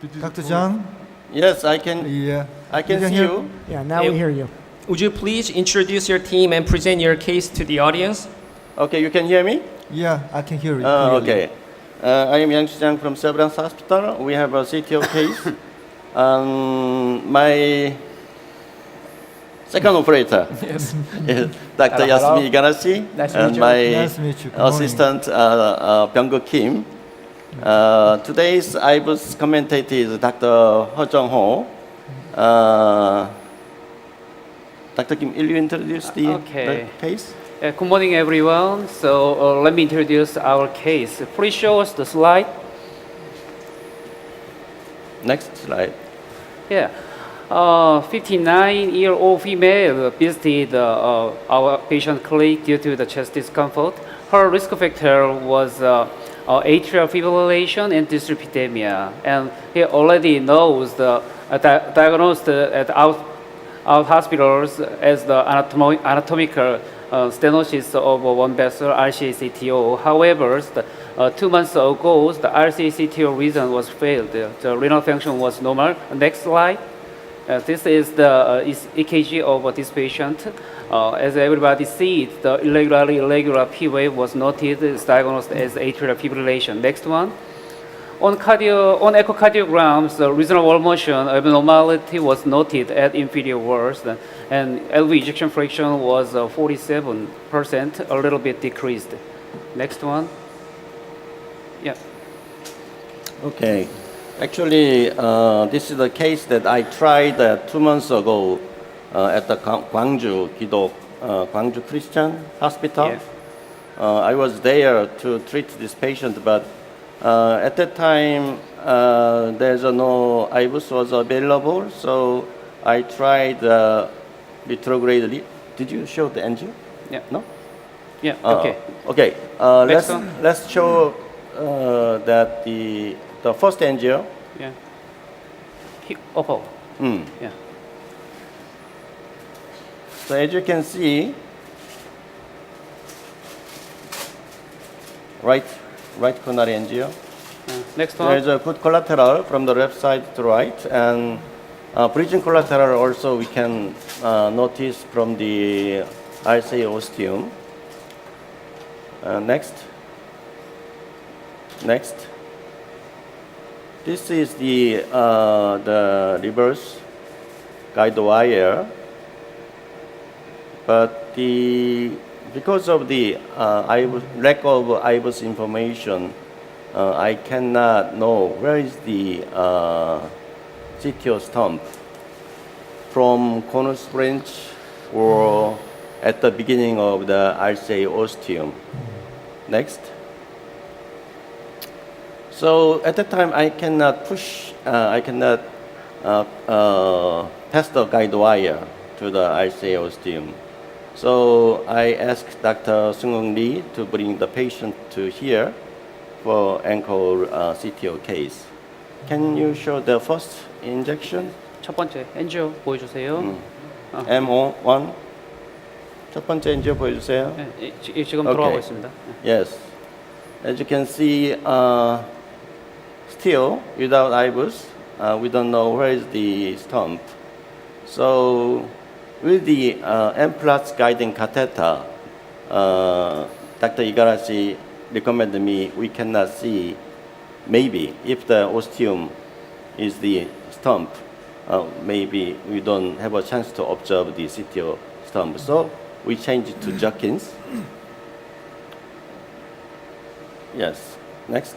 Dr. Jang? Yes, I can. Yeah. I can see hear- you. Yeah, now we hear you. Would you please introduce your team and present your case to the audience? Okay, you can hear me. Yeah, I can hear you. clearly. Okay. I am Yangsoo Jang from Severance Hospital. We have a CTO case. My second operator is Dr. Hello. Yasumi Igarashi Nice to meet and you. my Nice to meet you. Good morning. assistant Byung-gu Kim. Today's IBUS commentator is Dr. Ho Jung-ho. Dr. Kim, will you introduce the case? Good morning, everyone. So let me introduce our case. Please show us the slide. Next slide. Yeah. 59-year-old female visited our patient clinic due to the chest discomfort. Her risk factor was atrial fibrillation and dyslipidemia, and he already knows the diagnosed at our hospitals as the anatomical stenosis of one vessel, RCA-CTO. However, 2 months ago, the RCA-CTO reason was failed. The renal function was normal. Next slide. This is the EKG of this patient. As everybody sees, the irregular P wave was noted. It's diagnosed as atrial fibrillation. Next one. On echocardiograms, the reasonable wall motion abnormality was noted at inferior walls, and LV ejection fraction was 47%, a little bit decreased. Next one. Yeah. Okay. Actually, this is a case that I tried 2 months ago at the Gwangju Kidok, Gwangju Christian Hospital. Yeah. I was there to treat this patient, but at that time, there's no IBUS was available, so I tried retrograde. Did you show the angio? Yeah. No? Yeah. Okay. Okay. Next one. Let's show that the first angio. Yeah. Upper. Yeah. So as you can see, right coronary angio. Next There one. is a good collateral from the left side to right, and bridging collateral also we can notice from the RCA ostium. Next. This is the reverse guide wire, but because of the lack of IBUS information, I cannot know where is the CTO stump from conus branch or at the beginning of the RCA ostium. Next. So at that time, I cannot pass the guide wire to the RCA ostium. So I asked Dr. Seung Lee to bring the patient to here for ENCORE CTO case. Can you show the first injection? 첫 번째 엔지오 보여주세요. MO1. 첫 번째 엔지오 보여주세요. 네, 지금 돌아가고 있습니다. Yes. As you can see, still without IBUS, we don't know where is the stump. So with the M+ guiding catheter, Dr. Igarashi recommended me we cannot see, maybe if the ostium is the stump, maybe we don't have a chance to observe the CTO stump. So we changed it to Judkins. Yes, next.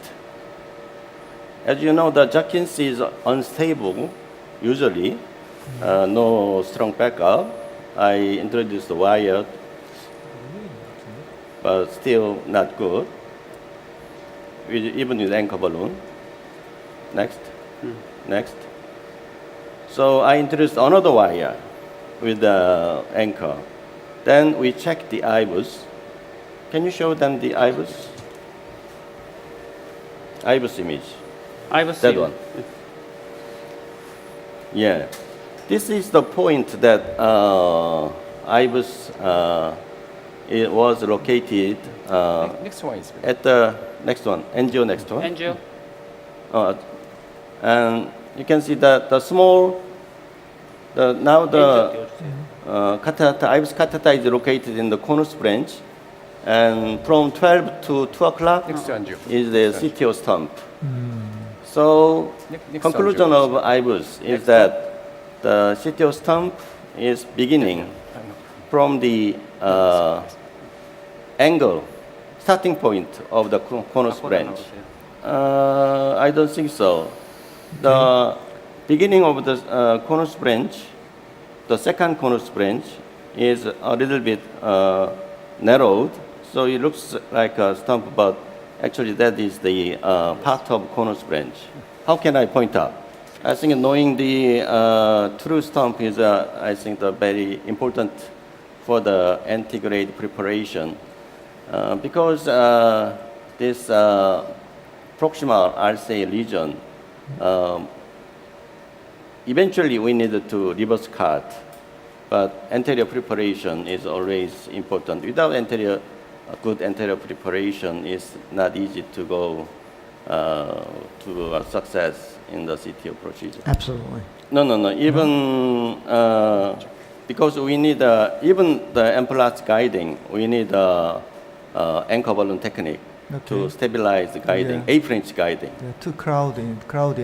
As you know, the Judkins is unstable, usually, no strong backup. I introduced the wire, but still not good, even with anchor balloon. Next, next. So I introduced another wire with the anchor. Then we checked the IBUS. Can you show them the IBUS? IBUS image. That one. Yeah. This is the point that IBUS it was located Next one is at the next one, NGO next one. 엔지오. And you can see that the small, now the catheter, IVUS catheter is located in the conus branch, and from 12 to 2 o'clock is the CTO stump. So conclusion of IVUS is that the CTO stump is beginning from the angle, starting point of the conus branch. I don't think so. The beginning of the conus branch, the second conus branch, is a little bit narrowed, so it looks like a stump, but actually that is the part of conus branch. How can I point out? I think knowing the true stump is, I think, very important for the antegrade preparation, because this proximal RCA lesion, eventually we need to reverse cut, but anterior preparation is always important. Without good anterior preparation, it's not easy to go to a success in the CTO procedure. Absolutely. No. Even because we need even the M+ guiding, we need anchor balloon technique to stabilize the guiding, A-French guiding. Yeah, too crowded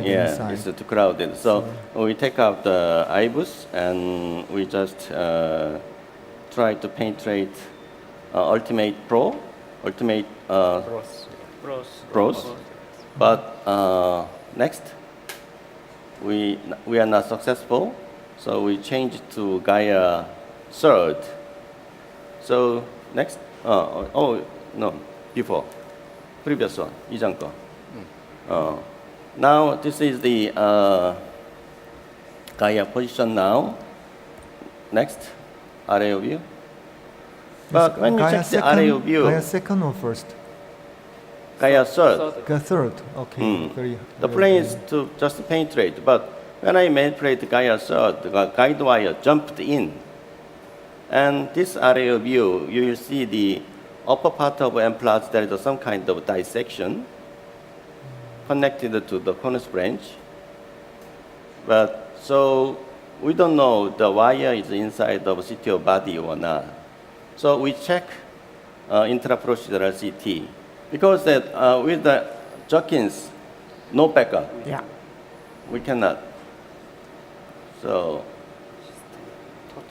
Yeah, inside. it's too crowded. So we take out the IVUS and we just try to penetrate ultimate pros. But next, we are not successful, so we change to Gaia third. So next, no, before, previous one, 이전 거. Now this is the Gaia position now. Next, aerial view. But when you Gaia check the aerial view, Gaia second or first? Gaia third. Gaia third. Okay. The plan is to just penetrate, but when I manipulate Gaia third, the guide wire jumped in. And this aerial view, you will see the upper part of M+, there is some kind of dissection connected to the conus branch. But so we don't know the wire is inside of CTO body or not. So we check intraprocedural CT. Because that with the Judkins, no backup. Yeah. We cannot. So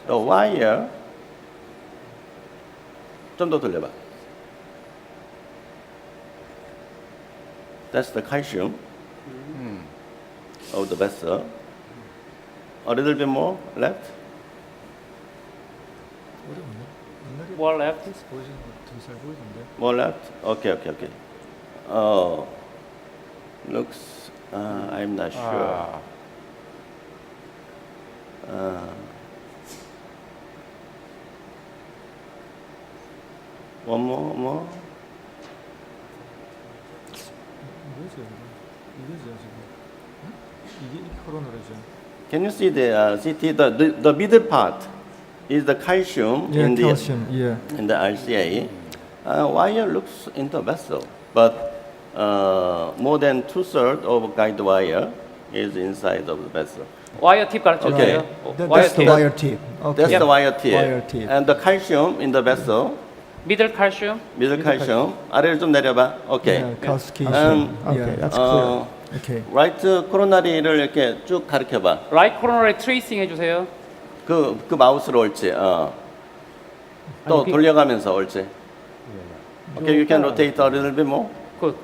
the wire, 좀 더 돌려봐. That's the calcium of the vessel. A little bit more left. More left. More left. Okay. Looks. I'm not sure. One more. Can you see the CT? The middle part is the calcium in calcium. in the RCA. Wire looks in the vessel, but more than 2/3 of guide wire is inside of the vessel. Wire tip 가르쳐 Okay. 주세요. That's the wire tip. Okay. That's the wire tip. Wire tip. And the calcium in the vessel, Middle calcium. middle calcium. 아래를 좀 내려봐. Okay. Yeah, calcification. And, Okay, that's clear. Okay. right 코로나리를 이렇게 쭉 가르쳐봐. Right coronary tracing 해주세요. 그 마우스로 옳지. 또 돌려가면서 옳지. Okay, you can rotate a little bit more. Good.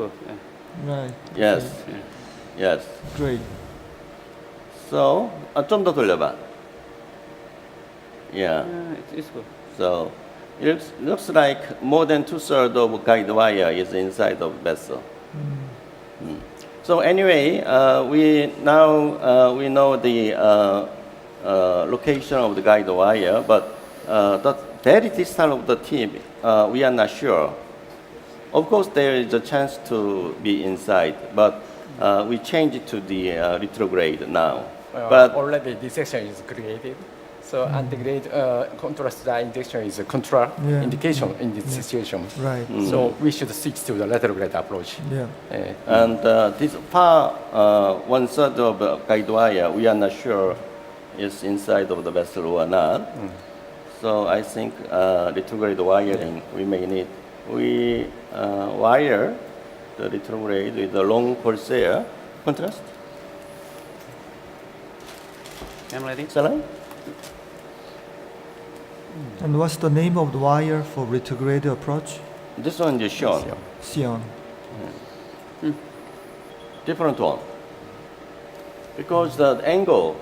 Right. Yes. Great. So 좀 더 돌려봐. Yeah. It's good. So it looks like more than 2/3 of guide wire is inside of vessel. So anyway, we know the location of the guide wire, but the very distal of the tip, we are not sure. Of course, there is a chance to be inside, but we change it to the retrograde now. But already dissection is created. So antegrade contrast dye injection is a contraindication in this situation. Right. So we should switch to the retrograde approach. Yeah. And this far 1/3 of guide wire, we are not sure is inside of the vessel or not. So I think retrograde wiring we may need. We wire the retrograde with the long corsair contrast. I'm ready. Saline? And what's the name of the wire for retrograde approach? This one is shown. Sion. Different one. Because the angle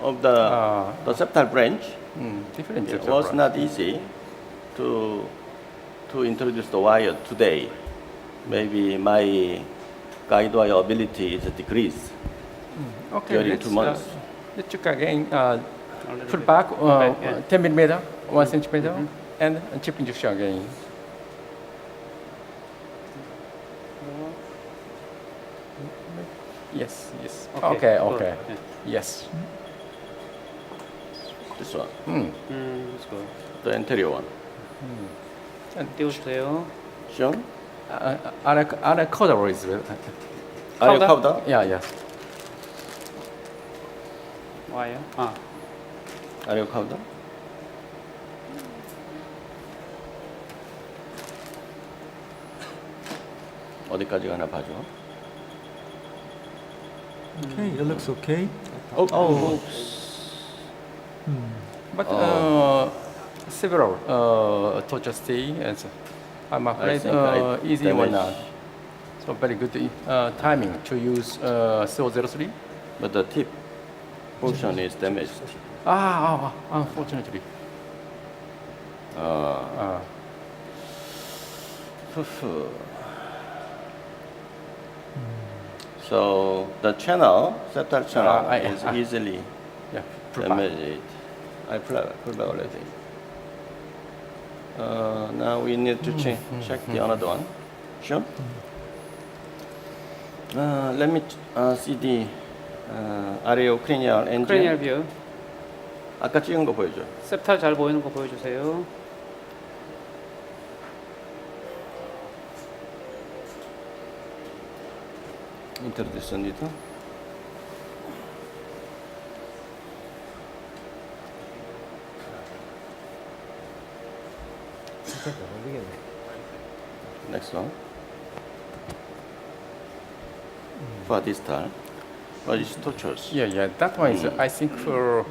of the septal branch Different. it was not easy to introduce the wire today. Maybe my guide wire ability is decreased during 2 months. Let's check again. Pull back yeah. 10 millimeter, 1 centimeter, and chip injection again. Yes, yes. Okay, cool. okay. Yeah. Yes. This one, Let's go. the anterior one. 띄워주세요. Shown? Are cover is Are you Powder? covered up? yeah, yeah. 와요. Are you covered up? 어디까지 가나 봐줘. Okay, it looks okay. Oh. But several torture stay, and so I'm afraid think I easy one damaged. not. So very good timing to use CO03. But the tip portion is damaged. Unfortunately. So the channel, septal channel, is easily Yeah, pull back. damaged. I pull back already. Now we need to check the another one. Sure. Let me see the areocranial engine. 크레니얼 뷰. 아까 찍은 거 보여줘. septal 잘 보이는 거 보여주세요. Introduction dito. Next one. For distal. What is tortuous? Yeah, yeah. That one is I think for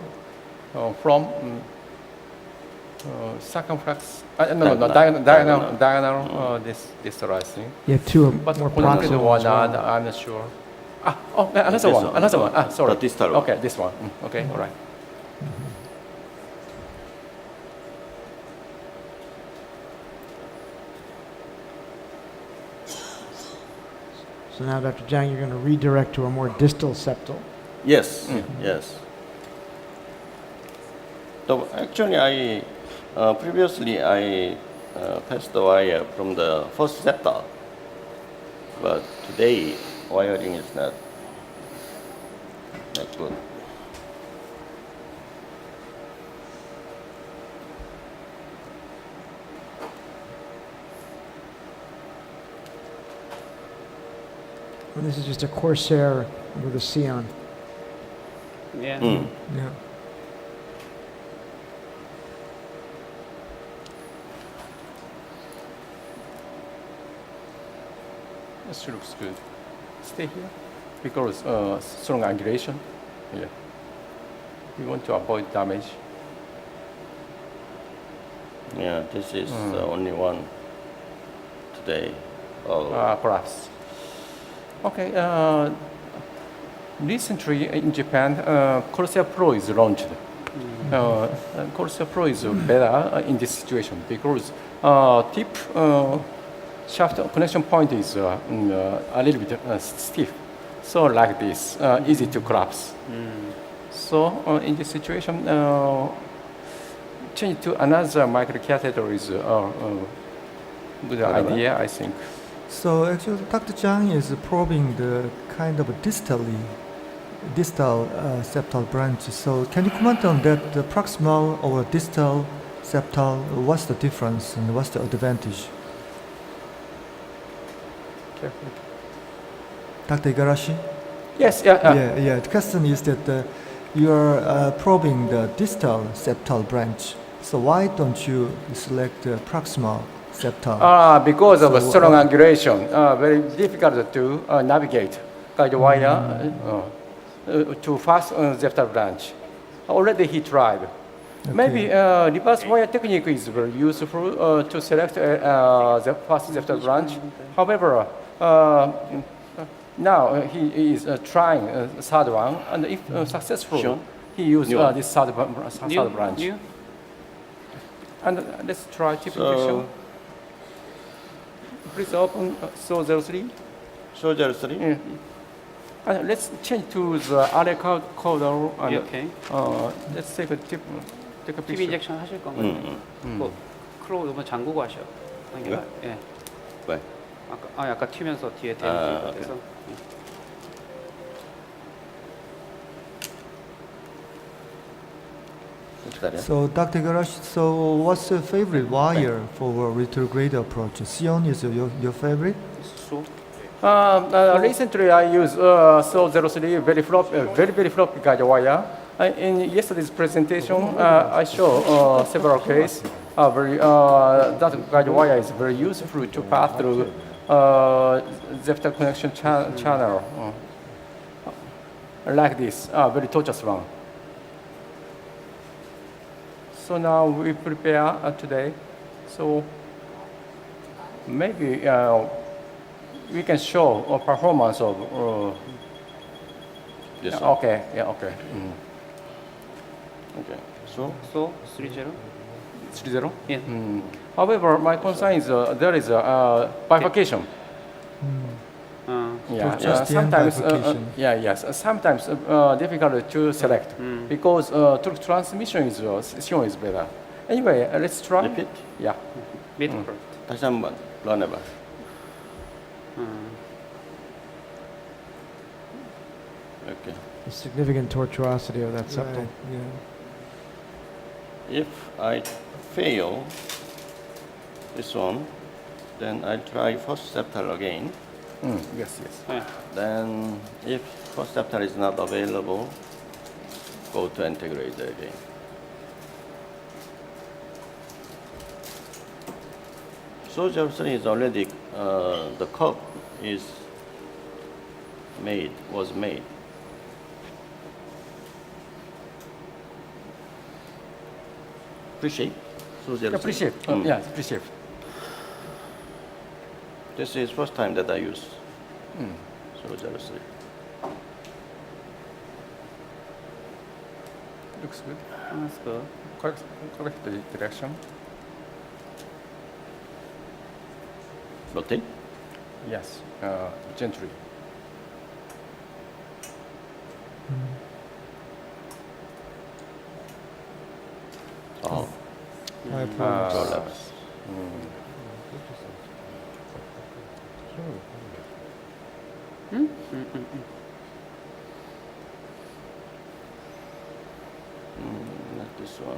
from circumflex. No, diagonal. This right thing. Yeah, two But more connected proximal one, as well. I'm not sure. Another This one. one. Another one. Sorry. The distal one. Okay, this one. Okay, all right. So now, Dr. Jang, you're going to redirect to a more distal septal. Yes, yes. So actually, I previously I passed the wire from the first septal, but today wiring is not good. And this is just a Corsair with a Sion. Yeah. Yeah. This looks good. Stay here because strong angulation. Yeah. We want to avoid damage. Yeah, this is the only one today. Perhaps. Okay. Recently in Japan, Corsair Pro is launched. Corsair Pro is better in this situation because tip shaft connection point is a little bit stiff. So like this, easy to collapse. So in this situation, change to another microcatheter is a good idea, I think. So actually, Dr. Jang is probing the kind of distally distal septal branch. So can you comment on that, the proximal or distal septal? What's the difference and what's the advantage? Carefully. Dr. Igarashi? Yes, Yeah. The question is that you are probing the distal septal branch. So why don't you select the proximal septal? Because of a So, strong angulation, very difficult to navigate guide wire to fast septal branch. Already he tried. Maybe reverse wire technique is very useful to select the fast septal branch. However, now he is trying third one, and if successful, Sure. he used New one. this third branch. New? And let's try tip So, injection. Please open so 03. soldier 3. Yeah. And let's change to the RA caudal. And, Okay. let's take a TV picture. 인젝션 하실 건가요? 뭐 클로우 이번 잠그고 하셔. 왜? 예. 왜? 아까 튀면서 뒤에 아, 데미지 오케이. 돼서. 기다려. So Dr. Igarashi, so what's your favorite wire for retrograde approach? Sion is your favorite? 수. Recently, I use SO03 very floppy guide wire. In yesterday's presentation, I show several cases. That guide wire is very useful to pass through septal connection channel like this, very tortuous one. So now we prepare today. So maybe we can show a performance of. Yes, sir. Okay. Okay. Okay. So, 소 30. 3-0. 예. However, my concern is there is a bifurcation. Yeah, Just the end sometimes, bifurcation. yes, sometimes difficult to select because through transmission is Sion is better. Anyway, let's try. repeat. Yeah. 미드 다시 한번 run 해봐. Okay. The significant tortuosity of that septal. Right, yeah. If I fail this one, then I try first septal again. Yes. 예. Then, if first septal is not available, go to integrator again. Soldier 3 is already, the curve was made. Appreciate? Soldier 3. Appreciate. Yes, appreciate. This is first time that I use Soldier 3. Looks good. That's good. Correct the direction. Rotate? Yes, gently. Oh, I approve. so left. Not this one.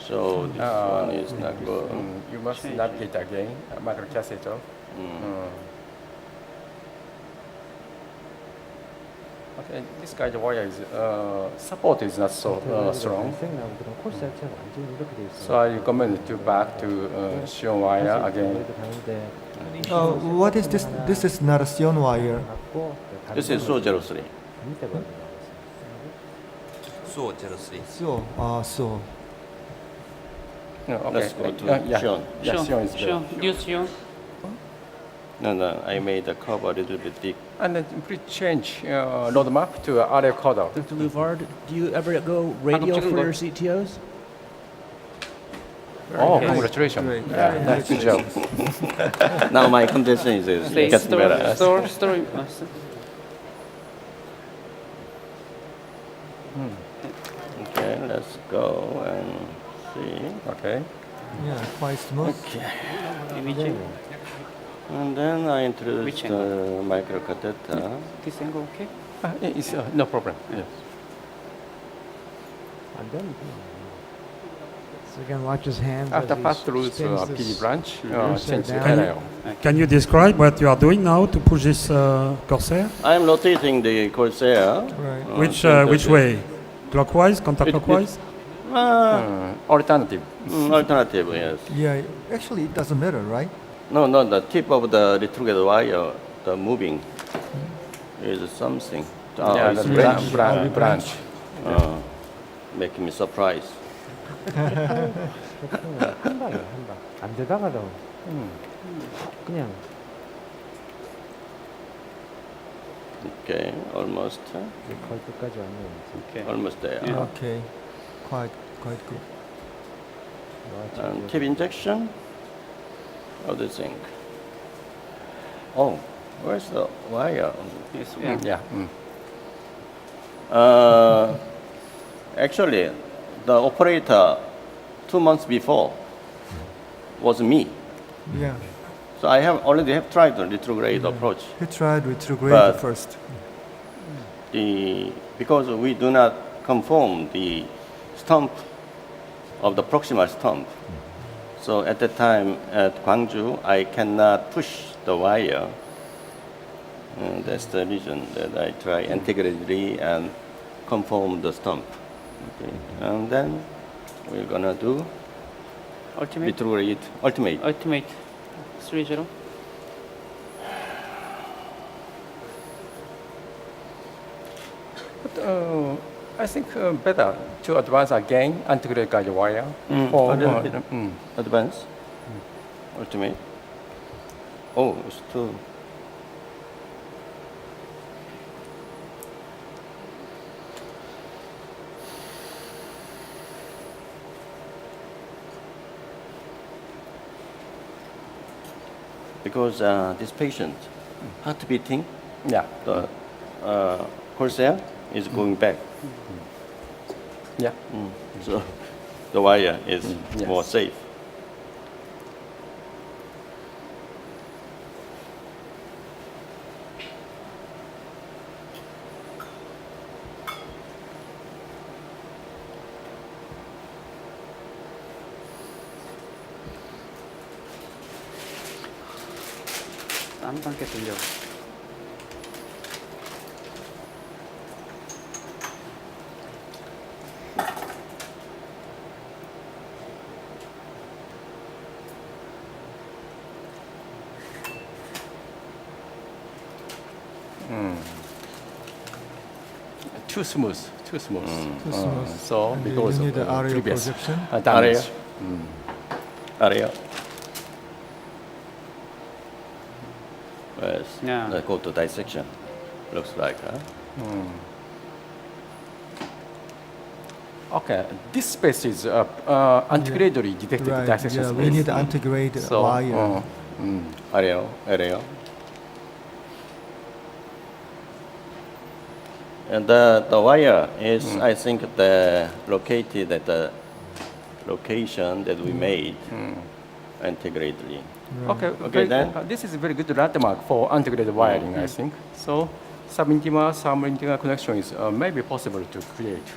So this one is not good. You must navigate again, microcatheter. Okay, this guide wire is support is not so strong. So I recommend to back to Sion wire again. What is this? This is not a Sion wire. This is Soldier 3. 수호 03. So, so. No, okay. Let's go to yeah. Sion. Yeah, Sion is better. Sion. New Sion. No, I made the curve a little bit thick. And then please change roadmap to RF caudal. Dr. Louvard, do you ever go radial 찍은 for 거. your CTOs? Oh, nice. congratulations. Great. Yeah, nice job. Now my condition is Say getting better. story. Okay, let's go and see. Okay. Yeah, quite smooth. Imaging. And then I introduce Which the angle? microcatheter. This angle, okay? It's no problem. Yes. And then So again, watch his hands After as he pass through spins PD this branch, reverser change the down. area. Can you describe what you are doing now to push this Corsair? I am rotating the Corsair. Right. Which way? Clockwise, counterclockwise? Alternative. Alternative, yes. Yeah, actually it doesn't matter, right? No, the tip of the retrograde wire, the moving, is something. Yeah, it's the branch. branch. Making me surprised. 한 방에 한 방. 안 되다가도 그냥 Okay, almost, 거의 끝까지 왔네요. Okay. almost there. Okay, quite good. And tip injection. How do you think? Oh, where's the wire? Yes, Yeah. Actually, the operator 2 months before was me. Yeah, So I have already tried the retrograde approach. he tried retrograde But- first. Because we do not conform the stump of the proximal stump. So at that time at Gwangju, I cannot push the wire. That's the reason that I try integrally and conform the stump. Okay. And then we're gonna do Ultimate. retrograde ultimate. Ultimate. 3-0. But I think better to advance again integrate guide wire. A little bit. Advance. Ultimate. Oh, it's too. Because this patient, heart beating, Yeah. the Corsair is going back. Yeah. So the wire is yes. more safe. 한 단계 돌려. Too smooth. Too smooth. Too smooth. So And because you need of the area previous projection. damage. Area. Yes. Yeah. Let's go to dissection. Looks like, huh? Okay, this space is antigradally detected Right. dissection Yeah, space. we need the antigrade So, wire. Area. And the wire is, I think, located at the location that we made integratedly. Okay, Okay, then. This is a very good landmark for integrated wiring, I think. So, subintimal, subintimal connection is maybe possible to create.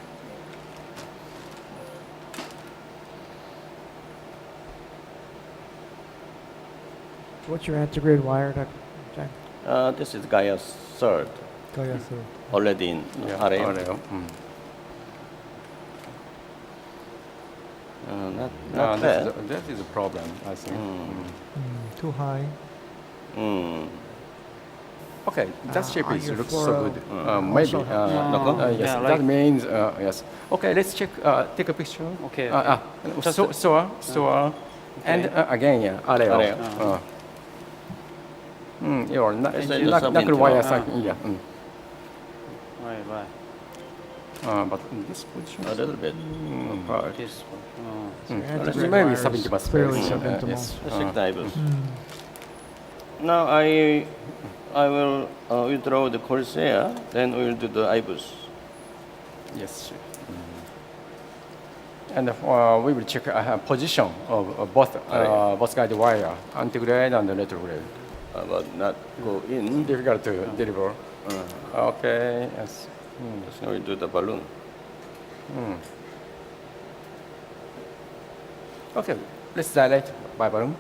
What's your integrated wire, Dr. Jang? This is Gaia's third, Gaia, so already in area. area. Not bad. That is a problem, I think. too high. Okay, that shape on is your looks so fluoro, good. Maybe. Yes, Yeah, that like- means yes. Okay, let's check. Take a picture. Okay. Store, and again, yeah, area. Area. You're not It's like not the wire subintimal. cycle, yeah. Right. But in this position, A little bit apart. This one. So your Let's integrated maybe wire is subintimal space. clearly Yeah, subintimal. yes. Let's check the IBUS. Now I will withdraw the Corsair, then we will do the IBUS. Yes. And we will check position of both guide wire, antegrade and retrograde. But not go in. Difficult to deliver. Okay, yes. Just going to the balloon. Okay, let's dilate by balloon.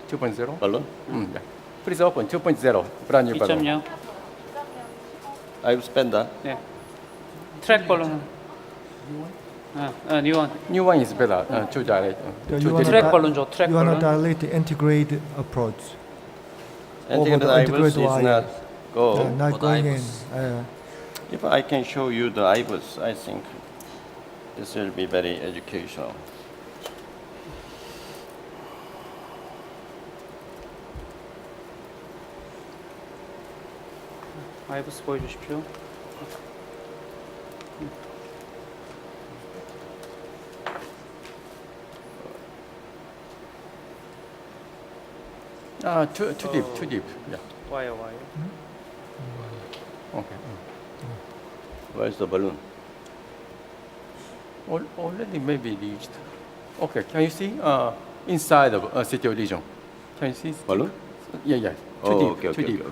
2.0. Balloon? Yeah. Please open 2.0, brand new balloon. 2.0. I've spent that. 네. 트랙 발론. new one. New one is better to dilate. You wanna 트랙 di- 발론 줘. 트랙 You want to 발론. dilate the integrate approach. Integrated the IBUS integrated is wire. not go. Not for the going in. IBUS. If I can show you the IBUS, I think this will be very educational. 아이브스 보여주십시오. Too deep. Yeah. 와요. Okay. Where's the balloon? Already maybe reached. Okay, can you see inside of CTO region? Can you see? Balloon? Yeah. Too Oh, deep. okay, Too okay, deep.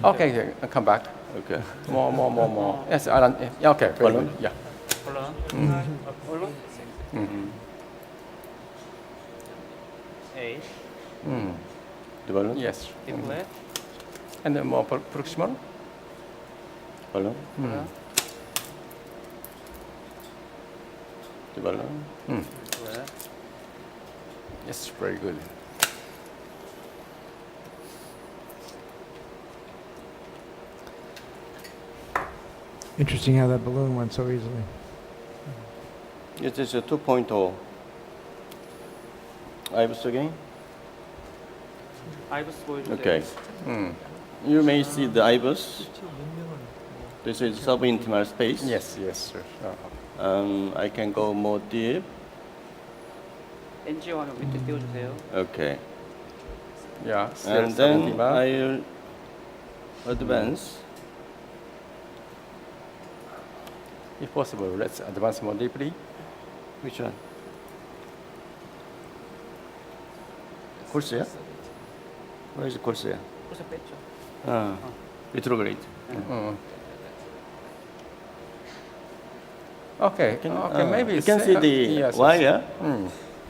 okay. Okay, come back. Okay. More. Yes, Alan. Yeah, okay. Very Balloon? good. Yeah. 발론. A. The balloon? Yes. 디플렛. And then more proximal. Balloon? The balloon? 디플렛. Yes, very good. Interesting how that balloon went so easily. It is a 2.0. IBUS again? 아이브스 보여주세요. Okay. You may see the IBUS. This is subintimal space. Yes, sir. I can go more deep. NG 화면 밑에 띄워주세요. Okay. Yeah. And then I'll advance. If possible, let's advance more deeply. Which one? 콜스야? Where is 콜스야? 그래서 뺐죠. Retrograde. Okay, maybe you can see the yes. wire.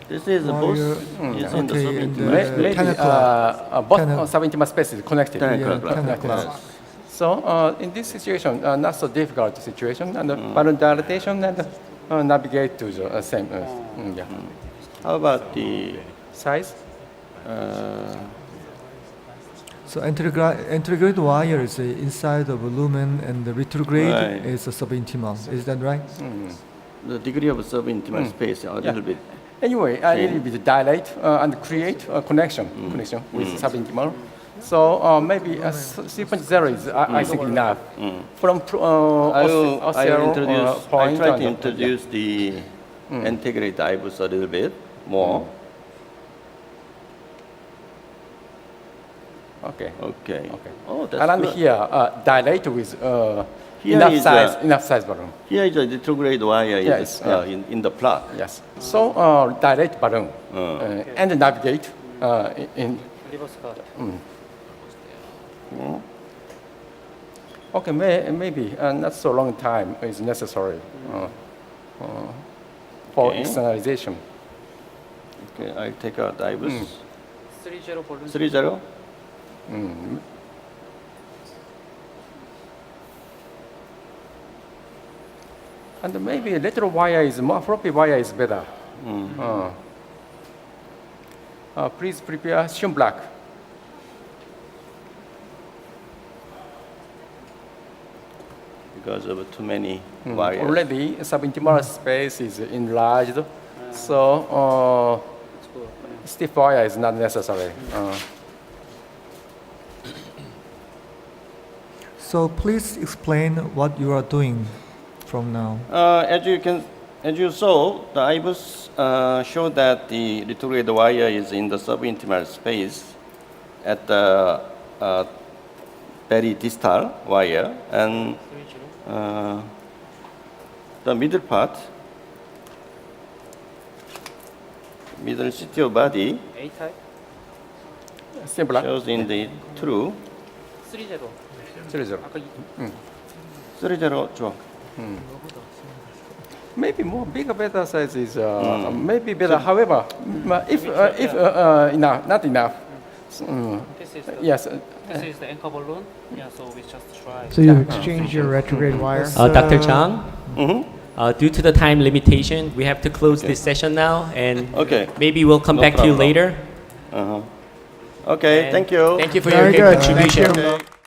This is Wire, both is in the okay, subintimal and, space. Maybe 10 o'clock. both 10 subintimal space is connected. 10 Yeah, o'clock. 10 o'clock. Yes. So in this situation, not so difficult situation, and balloon dilatation and navigate to the same. Yeah. How about the Size? So anterograde wire is inside of lumen and the retrograde Right. is a subintimal. Is that right? the degree of subintimal space a little bit? Anyway, I need to dilate and create a connection with subintimal. So maybe 3.0 is, I think, enough. From I point. try to and- introduce the integrate IBUS a little bit more. Okay. Okay. Okay. Oh, that's And good. here, dilate with Here enough is size balloon. Here is a retrograde wire Yes, in the plug. Yes. So dilate balloon and navigate in. 리버스 가. Okay, maybe not so long time is necessary for Okay. externalization. Okay, I take out the IBUS. 3.0 볼륨. 3.0. And maybe lateral wire is more floppy wire is better. Please prepare Xion black. Because of too many wires. Already subintimal space is enlarged, so stiff wire is not necessary. So please explain what you are doing from now. As you saw, the IBUS show that the retrograde wire is in the subintimal space at the very distal wire, and the middle part middle CTO body A type. Similar. shows in the true 3-0. 3-0. 아까 3-0 좋아. Maybe more bigger beta size is maybe better. However, if enough, not enough. this is the, Yes. this is the anchor balloon. Yeah, so we just try. So you exchanged your retrograde wire. Dr. Chang, Mm-hmm. due to the time limitation, we have to close this session now, and Okay. maybe we'll come No back to you problem. later. Uh-huh. Okay, And thank you. Thank you for Very your good. Thank contribution. you. Okay.